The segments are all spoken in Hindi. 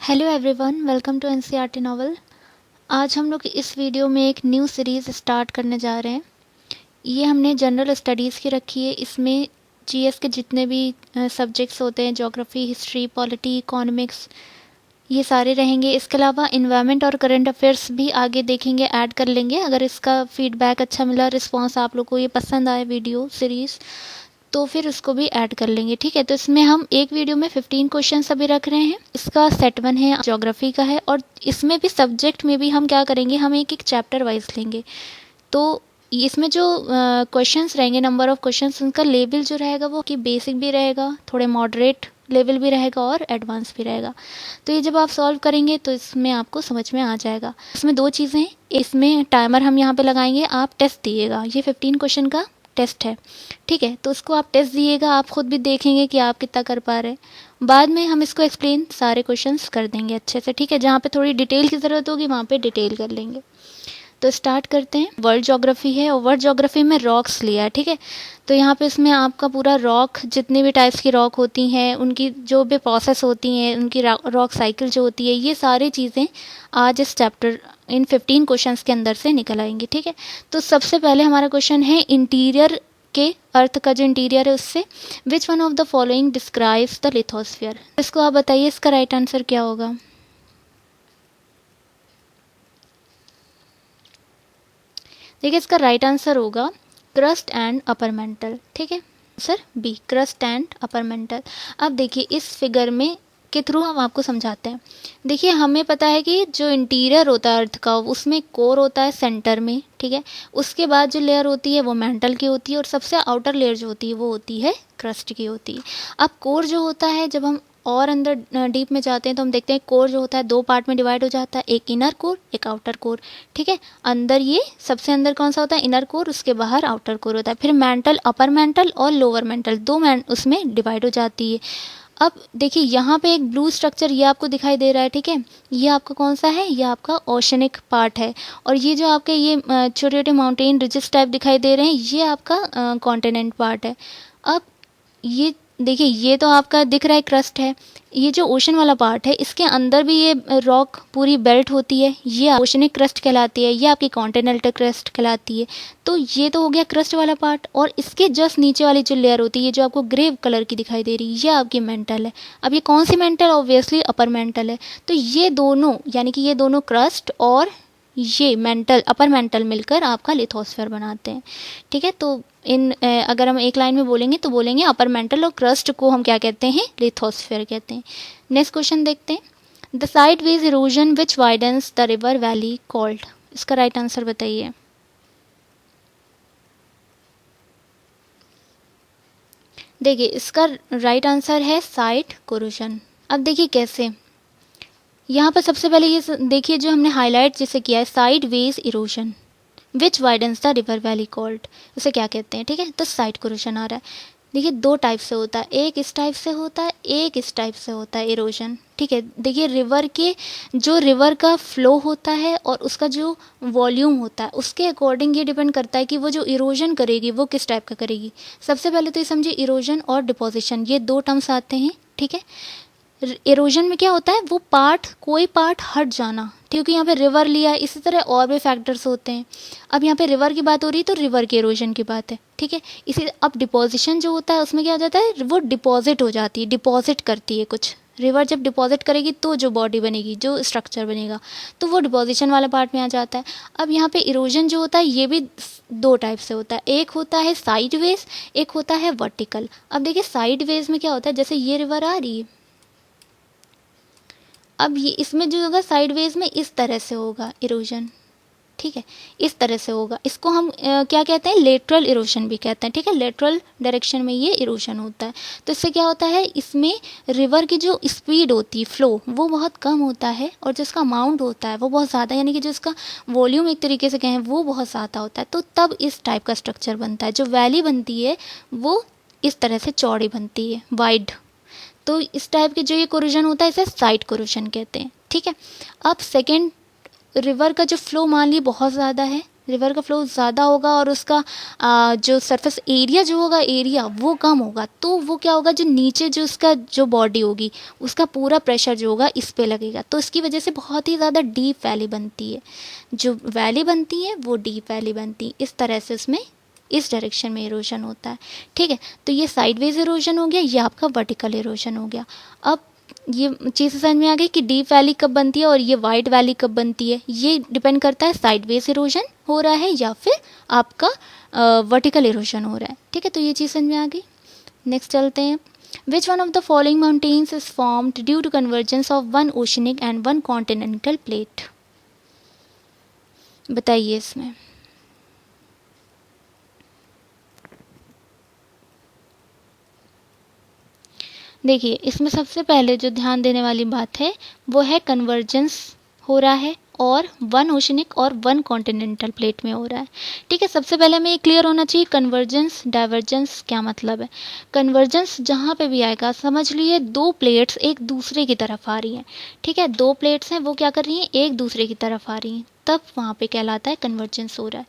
Hello everyone, welcome to NCERT novel. आज हम लोग इस वीडियो में एक न्यू सीरीज़ स्टार्ट करने जा रहे हैं। ये हमने जनरल स्टडीज़ की रखी है। इसमें जीएस के जितने भी सब्जेक्ट्स होते हैं, ज्योग्राफी, हिस्ट्री, पॉलिटी, इकोनॉमिक्स, ये सारे रहेंगे। इसके अलावा इन्वायरमेंट और करंट अफेयर्स भी आगे देखेंगे, ऐड कर लेंगे। अगर इसका फीडबैक अच्छा मिला, रिस्पॉन्स आप लोग को ये पसंद आए वीडियो सीरीज़, तो फिर उसको भी ऐड कर लेंगे। ठीक है, तो इसमें हम एक वीडियो में 15 क्वेश्चन अभी रख रहे हैं। इसका सेट 1 है, ज्योग्राफी का है। और इसमें भी सब्जेक्ट में भी हम क्या करेंगे, हम एक एक चैप्टर वाइज लेंगे। तो इसमें जो क्वेश्चंस रहेंगे, नंबर ऑफ क्वेश्चंस, उनका लेवल जो रहेगा वो कि बेसिक भी रहेगा, थोड़े मॉडरेट लेवल भी रहेगा और एडवांस भी रहेगा। तो ये जब आप सॉल्व करेंगे तो इसमें आपको समझ में आ जाएगा। इसमें दो चीज़ें हैं, इसमें टाइमर हम यहाँ पे लगाएंगे, आप टेस्ट दिएगा। ये 15 क्वेश्चन का टेस्ट है, ठीक है। तो उसको आप टेस्ट दिएगा, आप खुद भी देखेंगे कि आप कितना कर पा रहे हैं। बाद में हम इसको एक्सप्लेन सारे क्वेश्चंस कर देंगे अच्छे से, ठीक है। जहाँ पे थोड़ी डिटेल की ज़रूरत होगी वहाँ पे डिटेल कर लेंगे। तो स्टार्ट करते हैं। वर्ल्ड ज्योग्राफी है और वर्ल्ड ज्योग्राफी में रॉक्स लिया है, ठीक है। तो यहाँ पे इसमें आपका पूरा रॉक, जितनी भी टाइप्स की रॉक होती हैं, उनकी जो भी प्रोसेस होती हैं, उनकी रॉक साइकिल जो होती है, ये सारी चीज़ें आज इस चैप्टर इन 15 क्वेश्चंस के अंदर से निकल आएंगी, ठीक है। तो सबसे पहले हमारा क्वेश्चन है इंटीरियर के अर्थ का जो इंटीरियर है उससे, विच one of the following describes the lithosphere. इसको आप बताइए, इसका राइट आंसर क्या होगा। देखिए, इसका राइट आंसर होगा क्रस्ट एंड अपर मेंटल, ठीक है। Sir B, crust and upper mantle. अब देखिए इस फिगर में के थ्रू हम आपको समझाते हैं। देखिए, हमें पता है कि जो इंटीरियर होता है अर्थ का, उसमें कोर होता है सेंटर में, ठीक है। उसके बाद जो लेयर होती है वो मेंटल की होती है, और सबसे आउटर लेयर जो होती है वो होती है क्रस्ट की होती है। अब कोर जो होता है, जब हम और अंदर डीप में जाते हैं तो हम देखते हैं कोर जो होता है दो पार्ट में डिवाइड हो जाता है, एक इनर कोर, एक आउटर कोर, ठीक है। अंदर ये सबसे अंदर कौन सा होता है, इनर कोर, उसके बाहर आउटर कोर होता है। फिर मेंटल, अपर मेंटल और लोअर मेंटल, दो उसमें डिवाइड हो जाती है। अब देखिए यहाँ पे एक ब्लू स्ट्रक्चर ये आपको दिखाई दे रहा है, ठीक है। ये आपका कौन सा है, ये आपका ओशनिक पार्ट है। और ये जो आपके ये छोटे छोटे माउंटेन रिजेस टाइप दिखाई दे रहे हैं, ये आपका कॉन्टिनेंट पार्ट है। अब ये देखिए, ये तो आपका दिख रहा है क्रस्ट है। ये जो ओशन वाला पार्ट है, इसके अंदर भी ये रॉक पूरी बेल्ट होती है, ये ओशनिक क्रस्ट कहलाती है, ये आपकी कॉन्टिनेंटल क्रस्ट कहलाती है। तो ये तो हो गया क्रस्ट वाला पार्ट। और इसके जस्ट नीचे वाली जो लेयर होती है, ये जो आपको ग्रे कलर की दिखाई दे रही है, ये आपकी मेंटल है। अब ये कौन सी मेंटल, ऑब्वियसली अपर मेंटल है। तो ये दोनों, यानी कि ये दोनों क्रस्ट और ये मेंटल, अपर मेंटल मिलकर आपका लिथोस्फीयर बनाते हैं, ठीक है। तो अगर हम एक लाइन में बोलेंगे तो बोलेंगे अपर मेंटल और क्रस्ट को हम क्या कहते हैं, लिथोस्फीयर कहते हैं। नेक्स्ट क्वेश्चन देखते हैं। The sideways erosion which widens the river valley called. इसका राइट आंसर बताइए। देखिए, इसका राइट आंसर है साइड कोरोजन। अब देखिए कैसे, यहाँ पर सबसे पहले ये देखिए जो हमने हाईलाइट जिसे किया है, sideways erosion which widens the river valley called, उसे क्या कहते हैं, ठीक है। तो साइड कोरोजन आ रहा है। देखिए दो टाइप से होता है, एक इस टाइप से होता है, एक इस टाइप से होता है इरोजन, ठीक है। देखिए रिवर के जो रिवर का फ्लो होता है और उसका जो वॉल्यूम होता है, उसके अकॉर्डिंग ये डिपेंड करता है कि वो जो इरोजन करेगी वो किस टाइप का करेगी। सबसे पहले तो ये समझिए, इरोजन और डिपोजिशन ये दो टर्म्स आते हैं, ठीक है। इरोजन में क्या होता है, वो पार्ट, कोई पार्ट हट जाना, क्योंकि यहाँ पे रिवर लिया है। इसी तरह और भी फैक्टर्स होते हैं। अब यहाँ पे रिवर की बात हो रही है तो रिवर के इरोजन की बात है, ठीक है। इसी अब डिपोजिशन जो होता है उसमें क्या हो जाता है, वो डिपॉजिट हो जाती है, डिपॉजिट करती है कुछ। रिवर जब डिपॉजिट करेगी तो जो बॉडी बनेगी, जो स्ट्रक्चर बनेगा, तो वो डिपोजिशन वाला पार्ट में आ जाता है। अब यहाँ पे इरोजन जो होता है ये भी दो टाइप से होता है, एक होता है साइड वेज, एक होता है वर्टिकल। अब देखिए साइड वेज में क्या होता है, जैसे ये रिवर आ रही है, अब ये इसमें जो होगा साइड वेज में इस तरह से होगा इरोजन, ठीक है, इस तरह से होगा। इसको हम क्या कहते हैं, लेटरल इरोजन भी कहते हैं, ठीक है। लेटरल डायरेक्शन में ये इरोजन होता है। तो इससे क्या होता है, इसमें रिवर की जो स्पीड होती है, फ्लो, वो बहुत कम होता है, और जिसका अमाउंट होता है वो बहुत ज़्यादा, यानी कि जो इसका वॉल्यूम एक तरीके से कहें वो बहुत ज़्यादा होता है। तो तब इस टाइप का स्ट्रक्चर बनता है। जो वैली बनती है वो इस तरह से चौड़ी बनती है, वाइड। तो इस टाइप के जो ये कोरोजन होता है इसे साइड कोरोजन कहते हैं, ठीक है। अब सेकेंड, रिवर का जो फ्लो मान ली बहुत ज़्यादा है, रिवर का फ्लो ज़्यादा होगा और उसका जो सरफेस एरिया जो होगा एरिया वो कम होगा, तो वो क्या होगा, जो नीचे जो उसका जो बॉडी होगी उसका पूरा प्रेशर जो होगा इस पे लगेगा, तो इसकी वजह से बहुत ही ज़्यादा डीप वैली बनती है। जो वैली बनती है वो डीप वैली बनती है। इस तरह से उसमें इस डायरेक्शन में इरोजन होता है। ठीक है, तो ये साइडवेज इरोजन हो गया, ये आपका वर्टिकल इरोजन हो गया। अब ये चीज़ समझ में आ गई कि डीप वैली कब बनती है और ये वाइड वैली कब बनती है। ये डिपेंड करता है साइडवेज इरोजन हो रहा है या फिर आपका वर्टिकल इरोजन हो रहा है। ठीक है, तो ये चीज़ समझ में आ गई। नेक्स्ट चलते हैं। Which one of the following mountains is formed due to convergence of one oceanic and one continental plate. बताइए इसमें। देखिए, इसमें सबसे पहले जो ध्यान देने वाली बात है वो है कन्वर्जेंस हो रहा है और वन ओशनिक और वन कॉन्टिनेंटल प्लेट में हो रहा है। ठीक है, सबसे पहले हमें ये क्लियर होना चाहिए कन्वर्जेंस डाइवर्जेंस क्या मतलब है। कन्वर्जेंस जहाँ पे भी आएगा समझ लीजिए दो प्लेट्स एक दूसरे की तरफ आ रही हैं। ठीक है, दो प्लेट्स हैं वो क्या कर रही हैं, एक दूसरे की तरफ आ रही हैं, तब वहाँ पे कहलाता है कन्वर्जेंस हो रहा है।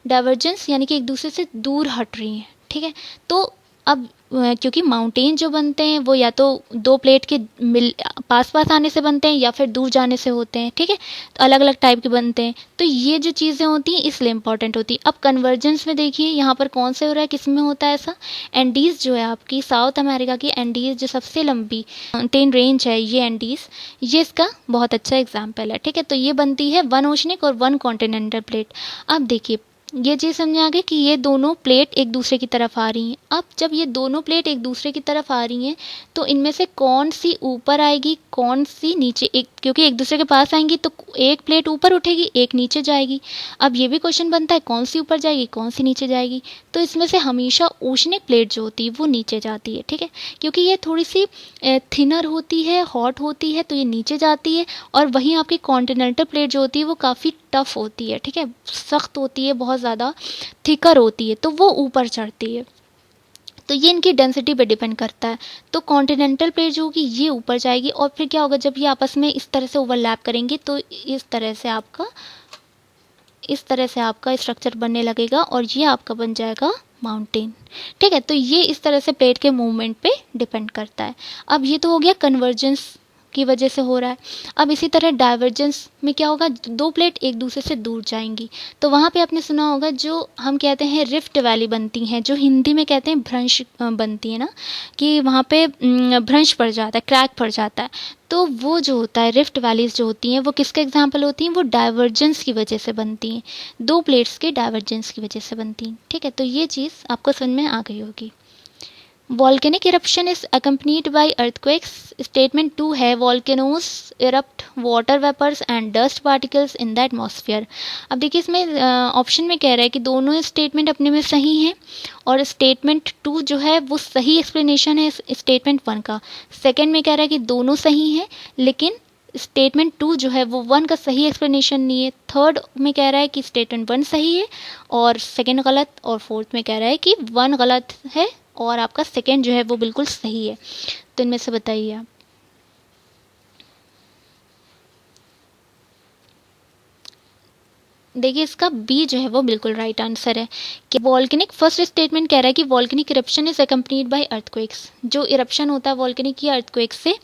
डाइवर्जेंस यानी कि एक दूसरे से दूर हट रही हैं। ठीक है, तो अब क्योंकि माउंटेन जो बनते हैं वो या तो दो प्लेट के मिल पास पास आने से बनते हैं या फिर दूर जाने से होते हैं। ठीक है, तो अलग अलग टाइप के बनते हैं, तो ये जो चीज़ें होती हैं इसलिए इंपॉर्टेंट होती है। अब कन्वर्जेंस में देखिए यहाँ पर कौन से हो रहा है, किस में होता है ऐसा। एंडीज़ जो है आपकी साउथ अमेरिका की एंडीज़ जो सबसे लंबी माउंटेन रेंज है ये एंडीज़, ये इसका बहुत अच्छा एग्जाम्पल है। ठीक है, तो ये बनती है वन ओशनिक और वन कॉन्टिनेंटल प्लेट। अब देखिए ये चीज़ समझ आ गई कि ये दोनों प्लेट एक दूसरे की तरफ आ रही हैं। अब जब ये दोनों प्लेट एक दूसरे की तरफ आ रही हैं तो इनमें से कौन सी ऊपर आएगी कौन सी नीचे, एक क्योंकि एक दूसरे के पास आएंगी तो एक प्लेट ऊपर उठेगी एक नीचे जाएगी। अब ये भी क्वेश्चन बनता है कौन सी ऊपर जाएगी कौन सी नीचे जाएगी, तो इसमें से हमेशा ओशनिक प्लेट जो होती है वो नीचे जाती है। ठीक है, क्योंकि ये थोड़ी सी थिनर होती है, हॉट होती है, तो ये नीचे जाती है। और वहीं आपकी कॉन्टिनेंटल प्लेट जो होती है वो काफ़ी टफ होती है। ठीक है, सख्त होती है, बहुत ज़्यादा थिकर होती है, तो वो ऊपर चढ़ती है। तो ये इनकी डेंसिटी पे डिपेंड करता है। तो कॉन्टिनेंटल प्लेट जो होगी ये ऊपर जाएगी और फिर क्या होगा जब ये आपस में इस तरह से ओवरलैप करेंगे तो इस तरह से आपका स्ट्रक्चर बनने लगेगा और ये आपका बन जाएगा माउंटेन। ठीक है, तो ये इस तरह से प्लेट के मूवमेंट पे डिपेंड करता है। अब ये तो हो गया कन्वर्जेंस की वजह से हो रहा है। अब इसी तरह डाइवर्जेंस में क्या होगा, दो प्लेट एक दूसरे से दूर जाएंगी, तो वहाँ पे आपने सुना होगा जो हम कहते हैं रिफ्ट वैली बनती हैं, जो हिंदी में कहते हैं भ्रंश बनती है ना, कि वहाँ पे भ्रंश पड़ जाता है, क्रैक पड़ जाता है। तो वो जो होता है रिफ्ट वैलीज जो होती हैं वो किसके एग्जाम्पल होती हैं, वो डाइवर्जेंस की वजह से बनती हैं, दो प्लेट्स के डाइवर्जेंस की वजह से बनती हैं। ठीक है, तो ये चीज़ आपको समझ में आ गई होगी। Volcanic eruption is accompanied by earthquakes. Statement 2 है volcanoes erupt water vapors and dust particles in the atmosphere. अब देखिए इसमें ऑप्शन में कह रहा है कि दोनों स्टेटमेंट अपने में सही हैं और स्टेटमेंट 2 जो है वो सही एक्सप्लेनेशन है स्टेटमेंट 1 का। सेकंड में कह रहा है कि दोनों सही हैं लेकिन स्टेटमेंट 2 जो है वो 1 का सही एक्सप्लेनेशन नहीं है। थर्ड में कह रहा है कि स्टेटमेंट 1 सही है और सेकंड गलत, और फोर्थ में कह रहा है कि 1 गलत है और आपका सेकंड जो है वो बिल्कुल सही है। तो इनमें से बताइए आप। देखिए इसका बी जो है वो बिल्कुल राइट आंसर है कि वॉल्केनिक, फर्स्ट स्टेटमेंट कह रहा है कि volcanic eruption is accompanied by earthquakes. जो इरप्शन होता है वॉल्केनिक या अर्थक्वेक से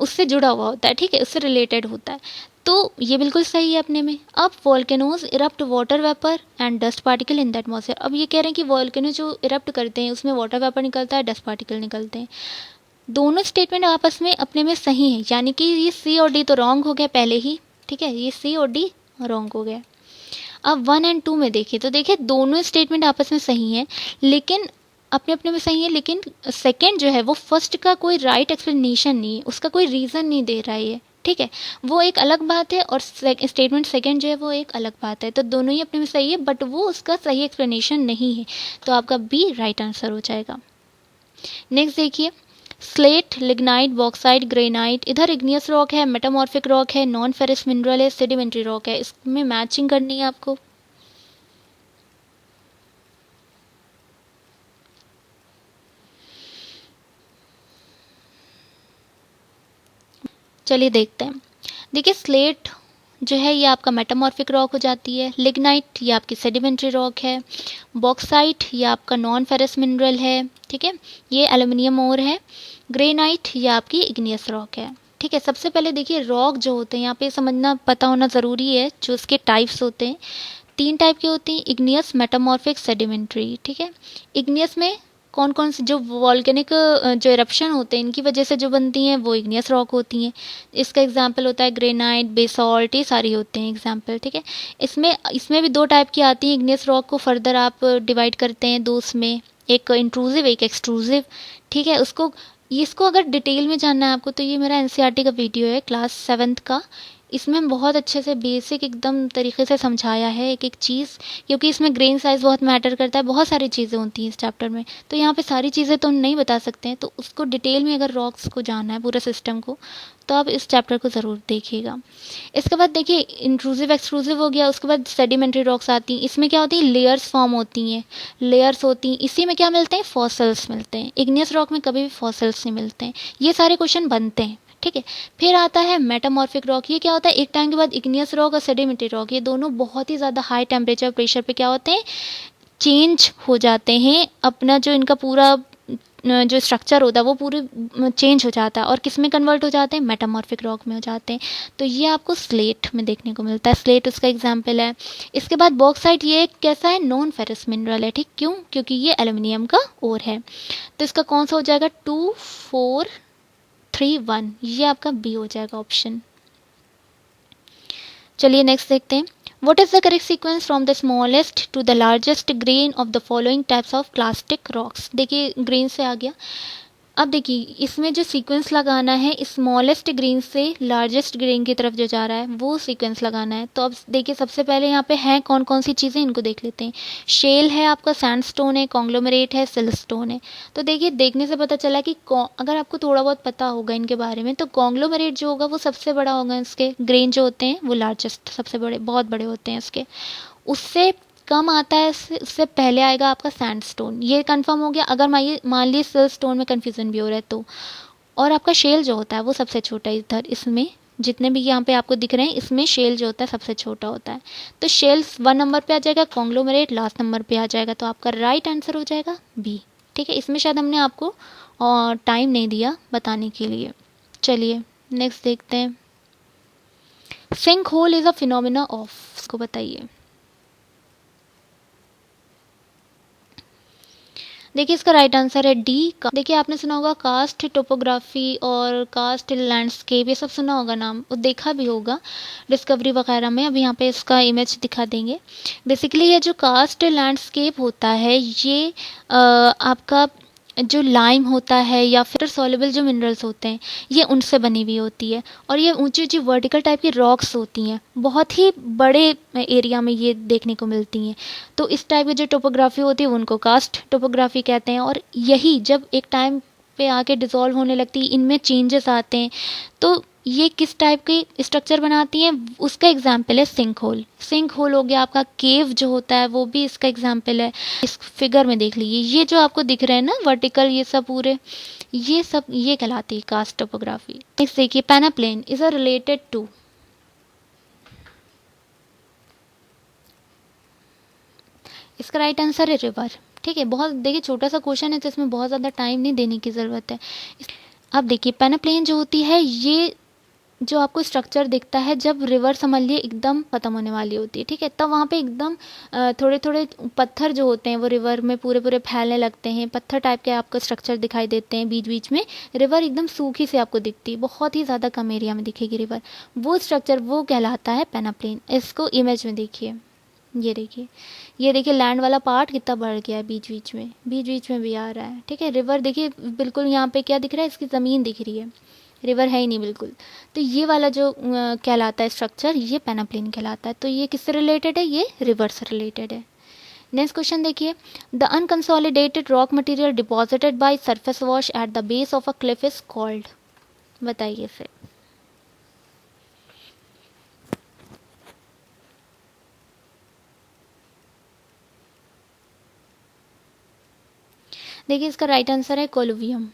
उससे जुड़ा हुआ होता है। ठीक है, उससे रिलेटेड होता है, तो ये बिल्कुल सही है अपने में। अब volcanoes erupt water vapour and dust particle in the atmosphere. अब ये कह रहे हैं कि वॉल्केनो जो इरप्ट करते हैं उसमें वाटर वेपर निकलता है, डस्ट पार्टिकल निकलते हैं। दोनों स्टेटमेंट आपस में अपने में सही है, यानी कि ये सी और डी तो रॉन्ग हो गया पहले ही। ठीक है, ये सी और डी रॉन्ग हो गया। अब 1 एंड 2 में देखिए तो देखिए दोनों स्टेटमेंट आपस में सही हैं, लेकिन अपने अपने में सही है, लेकिन सेकंड जो है वो फर्स्ट का कोई राइट एक्सप्लेनेशन नहीं है, उसका कोई रीज़न नहीं दे रहा है। ठीक है, वो एक अलग बात है और स्टेटमेंट सेकंड जो है वो एक अलग बात है। तो दोनों ही अपने में सही है बट वो उसका सही एक्सप्लेनेशन नहीं है, तो आपका बी राइट आंसर हो जाएगा। नेक्स्ट देखिए, स्लेट, लिग्नाइट, बॉक्साइट, ग्रेनाइट, इधर इग्नियस रॉक है, मेटामॉर्फिक रॉक है, नॉन फेरस मिनरल है, सेडिमेंट्री रॉक है। इसमें मैचिंग करनी है आपको। चलिए देखते हैं। देखिए स्लेट जो है ये आपका मेटामॉर्फिक रॉक हो जाती है। लिग्नाइट ये आपकी सेडिमेंट्री रॉक है। बॉक्साइट ये आपका नॉन फेरस मिनरल है, ठीक है, ये एल्युमिनियम ओर है। ग्रेनाइट ये आपकी इग्नियस रॉक है, ठीक है। सबसे पहले देखिए रॉक जो होते हैं यहाँ पे समझना पता होना ज़रूरी है, जो इसके टाइप्स होते हैं 3 टाइप के होते हैं, इग्नियस, मेटामॉर्फिक, सेडिमेंट्री, ठीक है। इग्नियस में कौन कौन से जो वॉल्केनिक जो इरप्शन होते हैं इनकी वजह से जो बनती हैं वो इग्नियस रॉक होती हैं। इसका एग्जांपल होता है ग्रेनाइट, बेसॉल्ट, ये सारी होते हैं एग्जांपल, ठीक है। इसमें इसमें भी 2 टाइप की आती हैं इग्नियस रॉक को फर्दर आप डिवाइड करते हैं 2 उसमें, एक इंट्रूसिव एक एक्सट्रूसिव, ठीक है। इसको अगर डिटेल में जानना है आपको तो ये मेरा एनसीईआरटी का वीडियो है क्लास 7th का, इसमें बहुत अच्छे से बेसिक एकदम तरीके से समझाया है एक एक चीज़, क्योंकि इसमें ग्रेन साइज़ बहुत मैटर करता है, बहुत सारी चीज़ें होती हैं इस चैप्टर में, तो यहाँ पे सारी चीज़ें तो हम नहीं बता सकते हैं, तो उसको डिटेल में अगर रॉक्स को जानना है पूरे सिस्टम को तो आप इस चैप्टर को ज़रूर देखिएगा। इसके बाद देखिए इंट्रूसिव एक्सट्रूसिव हो गया, उसके बाद सेडिमेंट्री रॉक्स आती हैं। इसमें क्या होती है, लेयर्स फॉर्म होती हैं, लेयर्स होती हैं, इसी में क्या मिलते हैं, फॉसल्स मिलते हैं। इग्नियस रॉक में कभी भी फॉसल्स नहीं मिलते हैं। ये सारे क्वेश्चन बनते हैं, ठीक है। फिर आता है मेटामॉर्फिक रॉक। ये क्या होता है, एक टाइम के बाद इग्नियस रॉक और सेडिमेंट्री रॉक ये दोनों बहुत ही ज़्यादा हाई टेम्परेचर प्रेशर पे क्या होते हैं, चेंज हो जाते हैं। अपना जो इनका पूरा जो स्ट्रक्चर होता है वो पूरे चेंज हो जाता है और किस में कन्वर्ट हो जाते हैं, मेटामॉर्फिक रॉक में हो जाते हैं। तो ये आपको स्लेट में देखने को मिलता है, स्लेट उसका एग्जाम्पल है। इसके बाद बॉक्साइट, ये कैसा है, नॉन फेरस मिनरल है, ठीक, क्यों, क्योंकि ये एल्युमिनियम का ओर है। तो इसका कौन सा हो जाएगा, 2 4 3 1, ये आपका बी हो जाएगा ऑप्शन। चलिए नेक्स्ट देखते हैं। What is the correct sequence from the smallest to the largest grain of the following types of clastic rocks? देखिए ग्रेन से आ गया। अब देखिए इसमें जो सीक्वेंस लगाना है स्मॉलेस्ट ग्रेन से लार्जेस्ट ग्रेन की तरफ जो जा रहा है वो सीक्वेंस लगाना है। तो अब देखिए सबसे पहले यहाँ पे हैं कौन कौन सी चीज़ें, इनको देख लेते हैं। शेल है आपका, सैंडस्टोन है, कॉन्ग्लोमरेट है, सिलस्टोन है। तो देखिए देखने से पता चला कि अगर आपको थोड़ा बहुत पता होगा इनके बारे में तो कॉन्ग्लोमरेट जो होगा वो सबसे बड़ा होगा, इसके ग्रेन जो होते हैं वो लार्जेस्ट सबसे बड़े बहुत बड़े होते हैं इसके। उससे कम आता है, उससे पहले आएगा आपका सैंडस्टोन, ये कंफर्म हो गया। अगर मान लीजिए सिलस्टोन में कन्फ्यूज़न भी हो रहा है तो। और आपका शेल जो होता है वो सबसे छोटा है इधर, इसमें जितने भी यहाँ पे आपको दिख रहे हैं इसमें शेल जो होता है सबसे छोटा होता है। तो शेल 1 नंबर पे आ जाएगा, कॉन्ग्लोमरेट लास्ट नंबर पे आ जाएगा। तो आपका राइट आंसर हो जाएगा बी, ठीक है। इसमें शायद हमने आपको टाइम नहीं दिया बताने के लिए। चलिए नेक्स्ट देखते हैं। Sinkhole is a phenomena of, इसको बताइए। देखिए इसका राइट आंसर है डी। देखिए आपने सुना होगा कास्ट टोपोग्राफी और कास्ट लैंडस्केप, ये सब सुना होगा नाम, और देखा भी होगा डिस्कवरी वगैरह में। अभी यहाँ पे इसका इमेज दिखा देंगे। बेसिकली ये जो कास्ट लैंडस्केप होता है ये आपका जो लाइम होता है या फिर सॉल्युबल जो मिनरल्स होते हैं ये उनसे बनी हुई होती है। और ये ऊंची ऊंची वर्टिकल टाइप की रॉक्स होती हैं, बहुत ही बड़े एरिया में ये देखने को मिलती हैं। तो इस टाइप की जो टोपोग्राफी होती है उनको कास्ट टोपोग्राफी कहते हैं। और यही जब एक टाइम पे आके डिसॉल्व होने लगती है, इनमें चेंजेस आते हैं, तो ये किस टाइप की स्ट्रक्चर बनाती हैं, उसका एग्जाम्पल है सिंक होल। सिंक होल हो गया आपका, केव जो होता है वो भी इसका एग्जाम्पल है। इस फिगर में देख लीजिए, ये जो आपको दिख रहे हैं ना वर्टिकल, ये सब पूरे ये सब ये कहलाती है कास्ट टोपोग्राफी। नेक्स्ट देखिए, पेनाप्लेन इज अ रिलेटेड टू, इसका राइट आंसर है रिवर, ठीक है। बहुत देखिए छोटा सा क्वेश्चन है तो इसमें बहुत ज़्यादा टाइम नहीं देने की ज़रूरत है। अब देखिए पेनाप्लेन जो होती है ये जो आपको स्ट्रक्चर दिखता है जब रिवर समझ लिए एकदम ख़त्म होने वाली होती है, ठीक है, तब वहाँ पे एकदम थोड़े थोड़े पत्थर जो होते हैं वो रिवर में पूरे पूरे फैलने लगते हैं, पत्थर टाइप के आपको स्ट्रक्चर दिखाई देते हैं बीच बीच में। रिवर एकदम सूखी से आपको दिखती है, बहुत ही ज़्यादा कम एरिया में दिखेगी रिवर, वो स्ट्रक्चर वो कहलाता है पेनाप्लेन। इसको इमेज में देखिए, ये देखिए, ये देखिए लैंड वाला पार्ट कितना बढ़ गया है, बीच बीच में भी आ रहा है, ठीक है। रिवर देखिए बिल्कुल यहाँ पे क्या दिख रहा है, इसकी ज़मीन दिख रही है, रिवर है ही नहीं बिल्कुल। तो ये वाला जो कहलाता है स्ट्रक्चर ये पेनाप्लेन कहलाता है। तो ये किससे रिलेटेड है, ये रिवर से रिलेटेड है। नेक्स्ट क्वेश्चन देखिए, the unconsolidated rock material deposited by surface wash at the base of a cliff is called, बताइए फिर। देखिए इसका राइट आंसर है कोलुवियम,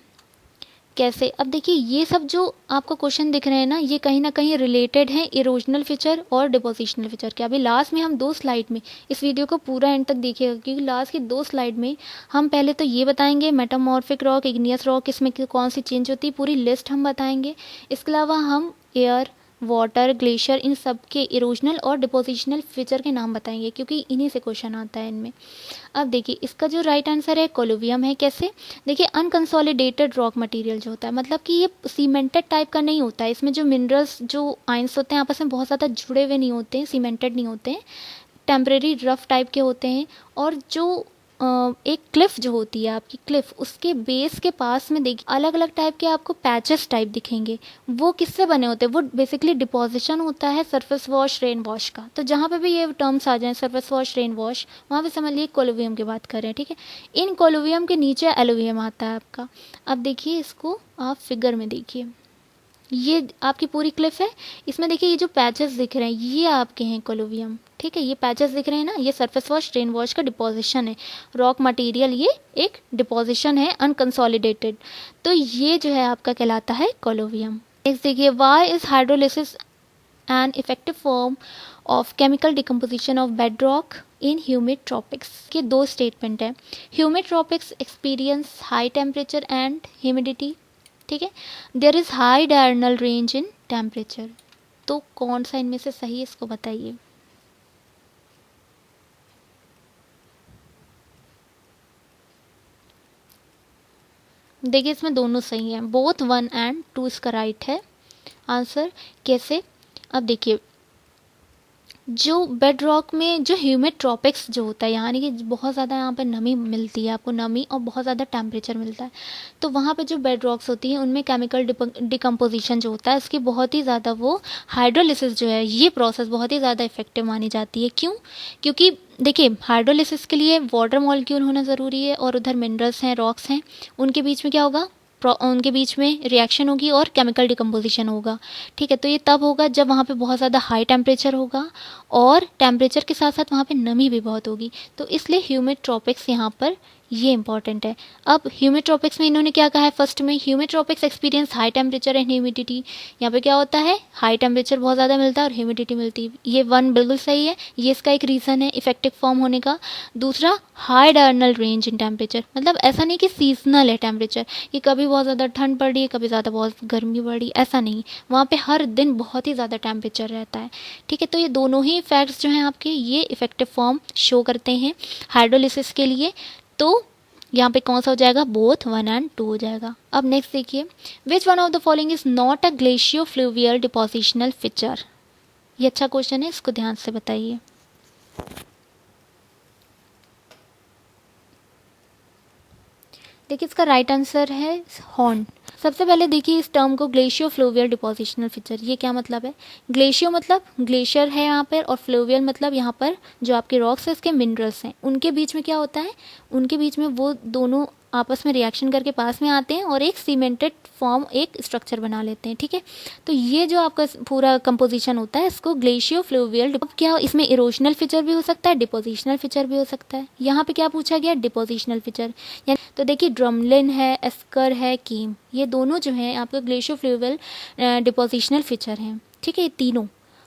कैसे? अब देखिए ये सब जो आपको क्वेश्चन दिख रहे हैं ना, ये कहीं ना कहीं रिलेटेड हैं इरोजनल फीचर और डिपोजिशनल फीचर के। अभी लास्ट में हम 2 स्लाइड में, इस वीडियो को पूरा एंड तक देखिएगा क्योंकि लास्ट की 2 स्लाइड में हम पहले तो ये बताएंगे मेटामॉर्फिक रॉक, इग्नियस रॉक, इसमें कौन सी चेंज होती है, पूरी लिस्ट हम बताएंगे। इसके अलावा हम एयर, वाटर, ग्लेशियर, इन सब के इरोजनल और डिपोजिशनल फीचर के नाम बताएंगे क्योंकि इन्हीं से क्वेश्चन आता है इनमें। अब देखिए इसका जो राइट आंसर है कोलुवियम है। कैसे? देखिए अनकंसोलिडेटेड रॉक मटेरियल जो होता है, मतलब कि ये सीमेंटेड टाइप का नहीं होता है। इसमें जो मिनरल्स, जो आइंस होते हैं आपस में बहुत ज़्यादा जुड़े हुए नहीं होते हैं, सीमेंटेड नहीं होते हैं, टेम्परेरी रफ टाइप के होते हैं। और जो एक क्लिफ जो होती है आपकी क्लिफ, उसके बेस के पास में देखिए अलग अलग टाइप के आपको पैचेस टाइप दिखेंगे। वो किससे बने होते हैं? वो बेसिकली डिपोजिशन होता है सरफेस वॉश, रेन वॉश का। तो जहाँ पे भी ये टर्म्स आ जाएं, सरफेस वॉश, रेन वॉश, वहाँ पे समझ लीजिए कोलुवियम की बात कर रहे हैं, ठीक है। इन कोलुवियम के नीचे एलुवियम आता है आपका। अब देखिए इसको आप फिगर में देखिए, ये आपकी पूरी क्लिफ है, इसमें देखिए ये जो पैचेस दिख रहे हैं ये आपके हैं कोलुवियम, ठीक है। ये पैचेस दिख रहे हैं ना, ये सरफेस वॉश, रेन वॉश का डिपोजिशन है। रॉक मटेरियल ये एक डिपोजिशन है अनकंसोलिडेटेड, तो ये जो है आपका कहलाता है कोलुवियम। नेक्स्ट देखिए, why is hydrolysis an effective form of chemical decomposition of bedrock in humid tropics. के 2 स्टेटमेंट है। Humid tropics experience high temperature and humidity, ठीक है। There is high diurnal range in temperature. तो कौन सा इनमें से सही है, इसको बताइए। देखिए इसमें दोनों सही हैं, बोथ 1 and 2 इसका राइट है आंसर। कैसे? अब देखिए जो बेड रॉक में जो ह्यूमिड ट्रॉपिक्स जो होता है, यानी कि बहुत ज़्यादा यहाँ पर नमी मिलती है आपको, नमी और बहुत ज़्यादा टेम्परेचर मिलता है, तो वहाँ पे जो बेड रॉक्स होती हैं उनमें केमिकल डिकम्पोजिशन जो होता है उसकी बहुत ही ज़्यादा, वो हाइड्रोलिसिस जो है ये प्रोसेस बहुत ही ज़्यादा इफेक्टिव मानी जाती है। क्यों? क्योंकि देखिए हाइड्रोलिसिस के लिए वाटर मॉलिक्यूल होना ज़रूरी है और उधर मिनरल्स हैं, रॉक्स हैं, उनके बीच में क्या होगा, उनके बीच में रिएक्शन होगी और केमिकल डिकम्पोजिशन होगा, ठीक है। तो ये तब होगा जब वहाँ पे बहुत ज़्यादा हाई टेम्परेचर होगा और टेम्परेचर के साथ साथ वहाँ पे नमी भी बहुत होगी। तो इसलिए ह्यूमिड ट्रॉपिक्स यहाँ पर ये इंपॉर्टेंट है। अब ह्यूमिड ट्रॉपिक्स में इन्होंने क्या कहा है, फर्स्ट में humid tropics experience high temperature and humidity. यहाँ पे क्या होता है, हाई टेम्परेचर बहुत ज़्यादा मिलता है और ह्यूमिडिटी मिलती है। ये 1 बिल्कुल सही है, ये इसका एक रीज़न है इफेक्टिव फॉर्म होने का। दूसरा, high diurnal range in temperature, मतलब ऐसा नहीं कि सीजनल है टेम्परेचर, कि कभी बहुत ज़्यादा ठंड पड़ रही है, कभी ज़्यादा बहुत गर्मी पड़ रही है, ऐसा नहीं। वहाँ पे हर दिन बहुत ही ज़्यादा टेम्परेचर रहता है, ठीक है। तो ये दोनों ही फैक्ट्स जो हैं आपके, ये इफेक्टिव फॉर्म शो करते हैं हाइड्रोलिसिस के लिए। तो यहाँ पे कौन सा हो जाएगा, बोथ 1 and 2 हो जाएगा। अब नेक्स्ट देखिए, which one of the following is not a glacio fluvial depositional feature. ये अच्छा क्वेश्चन है, इसको ध्यान से बताइए। देखिए इसका राइट आंसर है हॉर्न। सबसे पहले देखिए इस टर्म को, ग्लेशियो फ्लूवियल डिपोजिशनल फीचर, ये क्या मतलब है। ग्लेशियो मतलब ग्लेशियर है यहाँ पर, और फ्लूवियल मतलब यहाँ पर जो आपके रॉक्स है इसके मिनरल्स हैं, उनके बीच में क्या होता है, उनके बीच में वो दोनों आपस में रिएक्शन करके पास में आते हैं और एक सीमेंटेड फॉर्म, एक स्ट्रक्चर बना लेते हैं, ठीक है। तो ये जो आपका पूरा कंपोजिशन होता है इसको ग्लेशियो फ्लूवियल। क्या इसमें इरोजनल फीचर भी हो सकता है, डिपोजिशनल फीचर भी हो सकता है। यहाँ पे क्या पूछा गया, डिपोजिशनल फीचर। तो देखिए ड्रमलिन है, एस्कर है, कीम, ये दोनों जो है आपका ग्लेशियो फ्लूवियल डिपोजिशनल फीचर हैं, ठीक है, ये तीनों।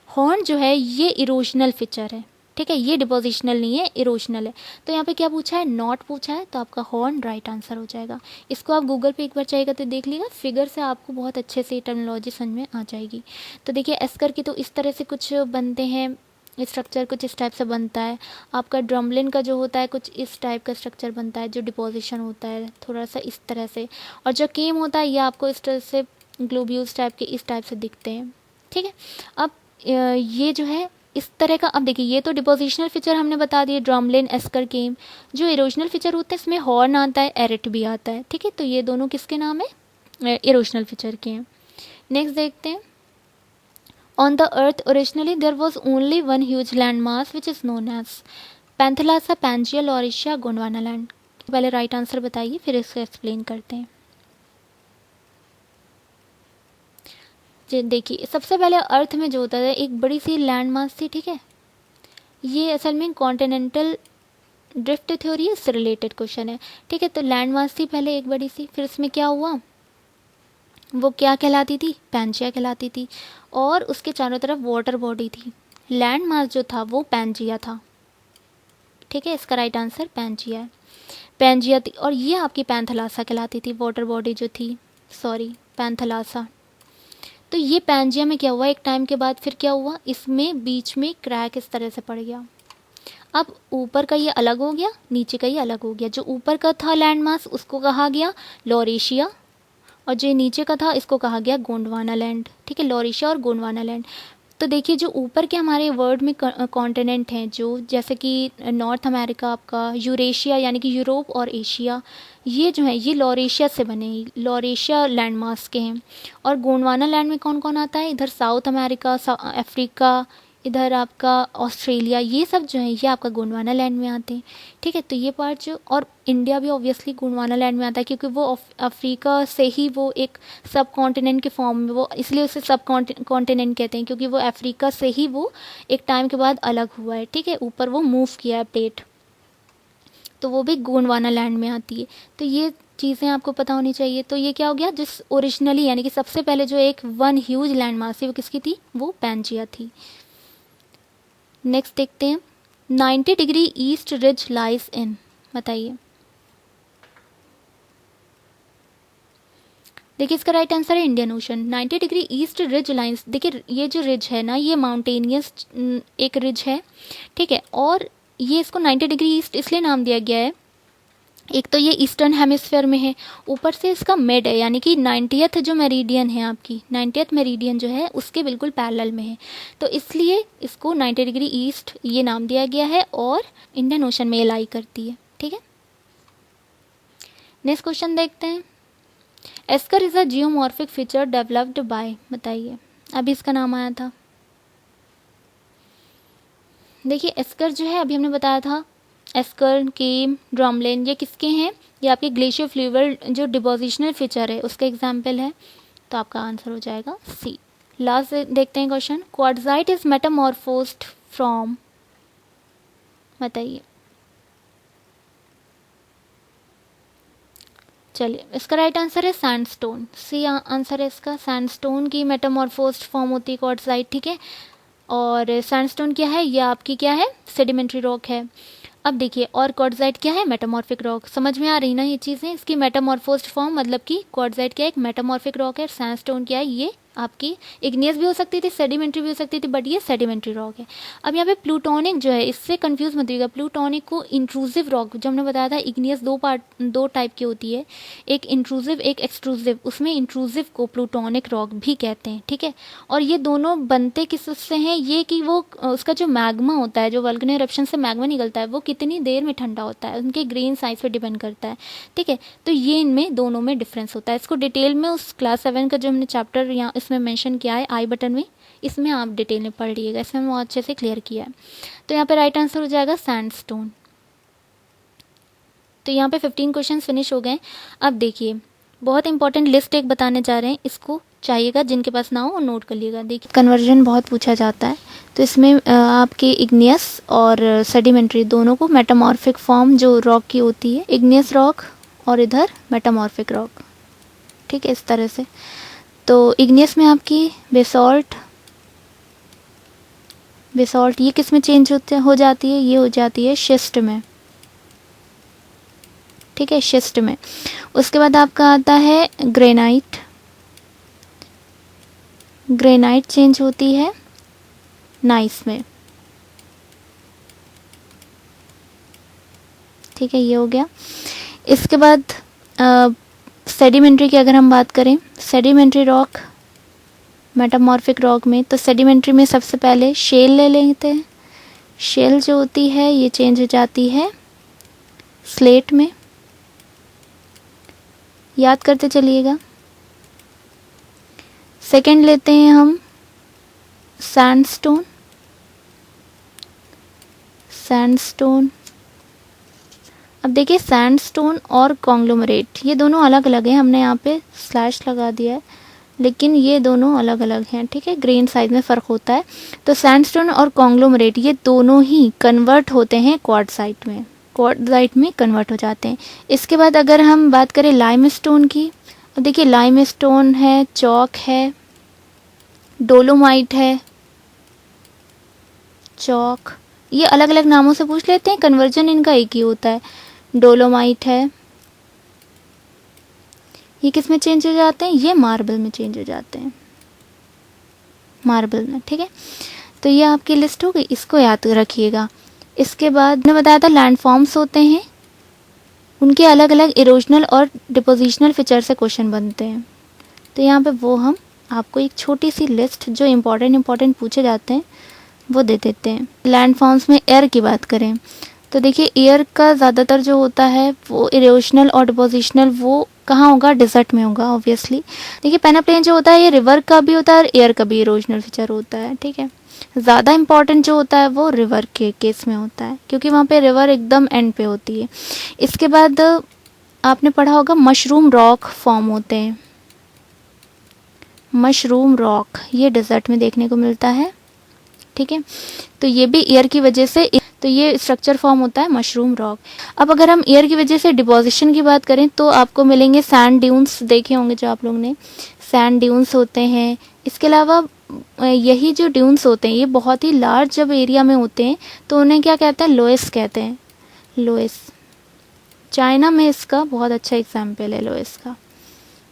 हॉर्न जो है ये इरोजनल फीचर है, ठीक है, ये डिपोजिशनल नहीं है, इरोजनल है। तो यहाँ पे क्या पूछा है, नॉट पूछा है, तो आपका हॉर्न राइट आंसर हो जाएगा। इसको आप गूगल पे एक बार चाहिएगा तो देख लीजिएगा, फिगर से आपको बहुत अच्छे से टर्मिनोलॉजी समझ में आ जाएगी। तो देखिए एस्कर की तो इस तरह से कुछ बनते हैं, स्ट्रक्चर कुछ इस टाइप से बनता है। आपका ड्रमलिन का जो होता है कुछ इस टाइप का स्ट्रक्चर बनता है, जो डिपोजिशन होता है थोड़ा सा इस तरह से। और जो केम होता है ये आपको इस तरह से ग्लोब्यूल्स टाइप के इस टाइप से दिखते हैं, ठीक है। अब ये जो है इस तरह का। अब देखिए ये तो डिपोजिशनल फीचर हमने बता दिए, ड्रमलिन, एस्कर, केम। जो इरोजनल फीचर होता है इसमें हॉर्न आता है, एरिट भी आता है, ठीक है। तो ये दोनों किसके नाम है, इरोजनल फीचर के हैं। नेक्स्ट देखते हैं, on the earth originally there was only 1 huge land mass which is known as Panthalassa, Pangaea, Laurasia, Gondwana land. पहले राइट आंसर बताइए फिर इसको एक्सप्लेन करते हैं। देखिए सबसे पहले अर्थ में जो होता है एक बड़ी सी लैंड मास थी, ठीक है। ये असल में कॉन्टिनेंटल ड्रिफ्ट थ्योरी से रिलेटेड क्वेश्चन है, ठीक है। तो लैंड मास थी पहले एक बड़ी सी, फिर इसमें क्या हुआ, वो क्या कहलाती थी? पैंजिया कहलाती थी। और उसके चारों तरफ वाटर बॉडी थी। लैंड मास जो था वो पैंजिया था। ठीक है, इसका राइट आंसर पैंजिया है। पैंजिया थी और ये आपकी पैंथलासा कहलाती थी, वाटर बॉडी जो थी, सॉरी पैंथलासा। तो ये पैंजिया में क्या हुआ, एक टाइम के बाद फिर क्या हुआ, इसमें बीच में क्रैक इस तरह से पड़ गया। अब ऊपर का ये अलग हो गया, नीचे का ये अलग हो गया। जो ऊपर का था लैंड मास उसको कहा गया लॉरेशिया, और जो नीचे का था इसको कहा गया गोंडवाना लैंड। ठीक है, लॉरेशिया और गोंडवाना लैंड। तो देखिए जो ऊपर के हमारे वर्ल्ड में कॉन्टिनेंट हैं, जो जैसे कि नॉर्थ अमेरिका आपका, यूरेशिया यानी कि यूरोप और एशिया, ये जो है ये लॉरेशिया से बने हैं, लॉरेशिया लैंड मास के हैं। और गोंडवाना लैंड में कौन कौन आता है, इधर साउथ अमेरिका, अफ्रीका, इधर आपका ऑस्ट्रेलिया, ये सब जो है ये आपका गोंडवाना लैंड में आते हैं। ठीक है, तो ये पार्ट जो, और इंडिया भी ऑब्वियसली गोंडवाना लैंड में आता है, क्योंकि वो अफ्रीका से ही वो एक सब कॉन्टिनेंट के फॉर्म में, वो इसलिए उसे सब कॉन्टिनेंट कहते हैं, क्योंकि वो अफ्रीका से ही वो एक टाइम के बाद अलग हुआ है। ठीक है, ऊपर वो मूव किया है प्लेट, तो वो भी गोंडवाना लैंड में आती है। तो ये चीज़ें आपको पता होनी चाहिए। तो ये क्या हो गया, जिस ओरिजिनली यानी कि सबसे पहले जो एक वन ह्यूज लैंड मास थी वो किसकी थी, वो पैंजिया थी। नेक्स्ट देखते हैं, 90 degree east ridge lies in, बताइए। देखिए इसका राइट आंसर है Indian ocean. 90 degree east ridge lines, देखिए ये जो रिज है ना, ये माउंटेनियस एक रिज है। ठीक है, और ये इसको 90 डिग्री ईस्ट इसलिए नाम दिया गया है, एक तो ये ईस्टर्न हेमिस्फेयर में है, ऊपर से इसका मिड है, यानी कि 90th जो मेरिडियन है आपकी, 90th मेरिडियन जो है उसके बिल्कुल पैरेलल में है, तो इसलिए इसको 90 डिग्री ईस्ट ये नाम दिया गया है, और इंडियन ओशन में लाई करती है। ठीक है, नेक्स्ट क्वेश्चन देखते हैं। Esker is a geomorphic feature developed by, बताइए। अभी इसका नाम आया था, देखिए एस्कर जो है अभी हमने बताया था, एस्कर, केम, ड्रमलिन, ये किसके हैं, ये आपके ग्लेशियर फ्लूवियल जो डिपोजिशनल फीचर है उसका एग्जाम्पल है। तो आपका आंसर हो जाएगा सी। लास्ट देखते हैं क्वेश्चन, क्वार्टजाइट इज मेटामॉर्फोज्ड फ्रॉम, बताइए। चलिए इसका राइट आंसर है सैंडस्टोन, सी आंसर है इसका। सैंडस्टोन की मेटामॉर्फोज्ड फॉर्म होती है क्वार्टजाइट। ठीक है, और सैंडस्टोन क्या है, ये आपकी क्या है, सेडिमेंट्री रॉक है। अब देखिए, और क्वार्टजाइट क्या है, मेटामॉर्फिक रॉक। समझ में आ रही ना ये चीज़ें, इसकी मेटामॉर्फोज्ड फॉर्म मतलब कि क्वार्टजाइट क्या है, एक मेटामॉर्फिक रॉक है, सैंडस्टोन क्या है, ये आपकी इग्नियस भी हो सकती थी, सेडिमेंट्री भी हो सकती थी, बट ये सेडिमेंट्री रॉक है। अब यहाँ पे प्लूटोनिक जो है, इससे कंफ्यूज मत होइएगा, प्लूटोनिक को इंट्रूसिव रॉक, जो हमने बताया था इग्नियस दो टाइप की होती है, एक इंट्रूसिव एक एक्सट्रूसिव, उसमें इंट्रूसिव को प्लूटोनिक रॉक भी कहते हैं। ठीक है, और ये दोनों बनते किस उससे हैं, ये कि वो उसका जो मैग्मा होता है, जो वल्केनो इरप्शन से मैग्मा निकलता है, वो कितनी देर में ठंडा होता है, उनके ग्रेन साइज पे डिपेंड करता है। ठीक है, तो ये इनमें दोनों में डिफरेंस होता है। इसको डिटेल में उस क्लास 7 का जो हमने चैप्टर यहाँ इसमें मेंशन किया है आई बटन में, इसमें आप डिटेल में पढ़ लीजिएगा, इसमें बहुत अच्छे से क्लियर किया है। तो यहाँ पे राइट आंसर हो जाएगा सैंडस्टोन। तो यहाँ पे 15 क्वेश्चन फिनिश हो गए। अब देखिए बहुत इंपॉर्टेंट लिस्ट एक बताने जा रहे हैं, इसको चाहिएगा, जिनके पास ना हो वो नोट कर लीजिएगा। देखिए कन्वर्जन बहुत पूछा जाता है, तो इसमें आपके इग्नियस और सेडिमेंट्री दोनों को मेटामॉर्फिक फॉर्म जो रॉक की होती है, इग्नियस रॉक और इधर मेटामॉर्फिक रॉक। ठीक है, इस तरह से। तो इग्नियस में आपकी बेसॉल्ट ये किस में चेंज हो जाती है, ये हो जाती है शिस्ट में। ठीक है, शिस्ट में। उसके बाद आपका आता है ग्रेनाइट, ग्रेनाइट चेंज होती है नाइस में। ठीक है, ये हो गया। इसके बाद सेडिमेंट्री की अगर हम बात करें, सेडिमेंट्री रॉक मेटामॉर्फिक रॉक में, तो सेडिमेंट्री में सबसे पहले शेल ले लेते हैं। शेल जो होती है ये चेंज हो जाती है स्लेट में, याद करते चलिएगा। सेकंड लेते हैं हम सैंडस्टोन, सैंडस्टोन। अब देखिए सैंडस्टोन और कॉन्ग्लोमरेट ये दोनों अलग अलग हैं, हमने यहाँ पे स्लैश लगा दिया है, लेकिन ये दोनों अलग अलग हैं। ठीक है, ग्रेन साइज में फ़र्क होता है। तो सैंडस्टोन और कॉन्ग्लोमरेट ये दोनों ही कन्वर्ट होते हैं क्वार्टजाइट में, क्वार्टजाइट में कन्वर्ट हो जाते हैं। इसके बाद अगर हम बात करें लाइमस्टोन की, अब देखिए लाइमस्टोन है, चौक है, डोलोमाइट है, चौक, ये अलग अलग नामों से पूछ लेते हैं, कन्वर्जन इनका एक ही होता है। डोलोमाइट है, ये किस में चेंज हो जाते हैं, ये मार्बल में चेंज हो जाते हैं, मार्बल में, ठीक है। तो ये आपकी लिस्ट हो गई, इसको याद रखिएगा। इसके बाद मैंने बताया था लैंडफॉर्म्स होते हैं, उनके अलग अलग इरोजनल और डिपोजिशनल फीचर से क्वेश्चन बनते हैं। तो यहाँ पे वो हम आपको एक छोटी सी लिस्ट जो इम्पोर्टेंट पूछे जाते हैं वो दे देते हैं। लैंडफॉर्म्स में एयर की बात करें तो देखिए एयर का ज़्यादातर जो होता है वो इरोजनल और डिपोजिशनल वो कहाँ होगा, डिजर्ट में होगा ऑब्वियसली। देखिए पेनाप्लेन जो होता है ये रिवर का भी होता है और एयर का भी इरोजनल फीचर होता है, ठीक है। ज़्यादा इम्पॉर्टेंट जो होता है वो रिवर के केस में होता है क्योंकि वहाँ पे रिवर एकदम एंड पे होती है। इसके बाद आपने पढ़ा होगा मशरूम रॉक फॉर्म होते हैं, मशरूम रॉक ये डिजर्ट में देखने को मिलता है, ठीक है। तो ये भी एयर की वजह से, तो ये स्ट्रक्चर फॉर्म होता है मशरूम रॉक। अब अगर हम एयर की वजह से डिपोजिशन की बात करें तो आपको मिलेंगे सैंड ड्यून्स, देखे होंगे जो आप लोगों ने, सैंड ड्यून्स होते हैं। इसके अलावा यही जो ड्यून्स होते हैं ये बहुत ही लार्ज जब एरिया में होते हैं तो उन्हें क्या कहते हैं, लोएस कहते हैं, लोएस। चाइना में इसका बहुत अच्छा एग्जाम्पल है लोएस का।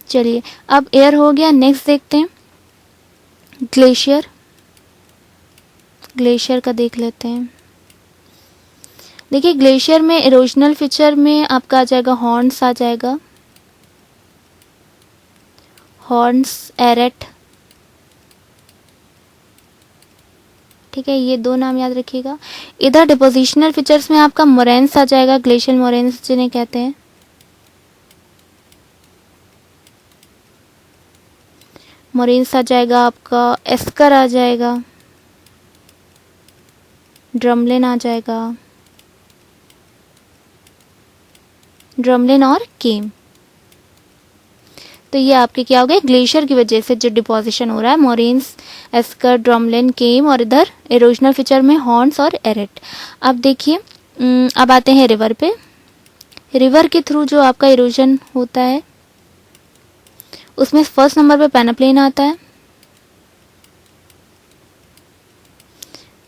चलिए अब एयर हो गया, नेक्स्ट देखते हैं ग्लेशियर। ग्लेशियर का देख लेते हैं। देखिए ग्लेशियर में इरोजनल फीचर में आपका आ जाएगा हॉर्न्स आ जाएगा, हॉर्न्स, एरेट, ठीक है, ये दो नाम याद रखिएगा। इधर डिपोजिशनल फीचर्स में आपका मोरेन्स आ जाएगा, ग्लेशियल मोरेन्स जिन्हें कहते हैं, मोरेन्स आ जाएगा आपका, एस्कर आ जाएगा, ड्रमलिन आ जाएगा, ड्रमलिन और केम। तो ये आपके क्या हो गए, ग्लेशियर की वजह से जो डिपोजिशन हो रहा है, मोरेन्स, एस्कर, ड्रमलिन, केम, और इधर इरोजनल फीचर में हॉर्न्स और एरेट। अब देखिए अब आते हैं रिवर पे। रिवर के थ्रू जो आपका इरोजन होता है उसमें फर्स्ट नंबर पे पेनाप्लेन आता है,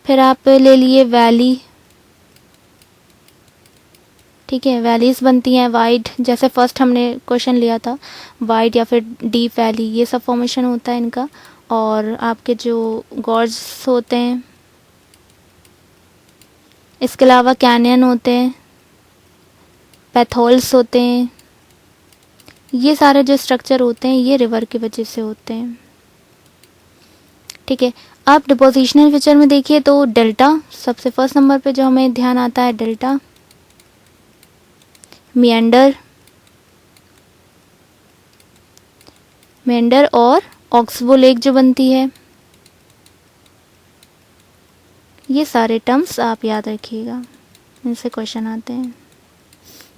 फिर आप ले लिए वैली, ठीक है, वैलीज बनती हैं वाइड, जैसे फर्स्ट हमने क्वेश्चन लिया था वाइड या फिर डीप वैली, ये सब फॉर्मेशन होता है इनका। और आपके जो गॉर्ज होते हैं, इसके अलावा कैनियन होते हैं, पैथोल्स होते हैं, ये सारे जो स्ट्रक्चर होते हैं ये रिवर की वजह से होते हैं, ठीक है। अब डिपोजिशनल फीचर में देखिए तो डेल्टा सबसे फर्स्ट नंबर पे जो हमें ध्यान आता है, डेल्टा, मिएंडर, मेंडर और ऑक्सबो लेक जो बनती है, ये सारे टर्म्स आप याद रखिएगा, इनसे क्वेश्चन आते हैं,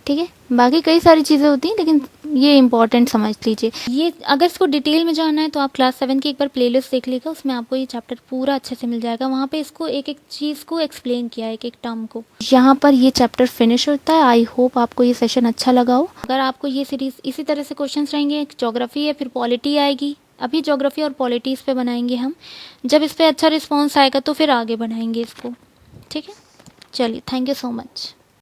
ठीक है। बाकी कई सारी चीज़ें होती हैं लेकिन ये इंपॉर्टेंट समझ लीजिए। ये अगर इसको डिटेल में जानना है तो आप क्लास 7 की एक बार प्लेलिस्ट देख लीजिएगा, उसमें आपको ये चैप्टर पूरा अच्छे से मिल जाएगा। वहाँ पे इसको एक एक चीज़ को एक्सप्लेन किया है, एक एक टर्म को। यहाँ पर ये चैप्टर फिनिश होता है। आई होप आपको ये सेशन अच्छा लगा हो। अगर आपको ये सीरीज़ इसी तरह से क्वेश्चन रहेंगे, ज्योग्राफी है फिर पॉलिटी आएगी, अभी ज्योग्राफी और पॉलिटी इस पर बनाएंगे हम, जब इस पर अच्छा रिस्पॉन्स आएगा तो फिर आगे बढ़ाएंगे इसको, ठीक है। चलिए, थैंक यू सो मच।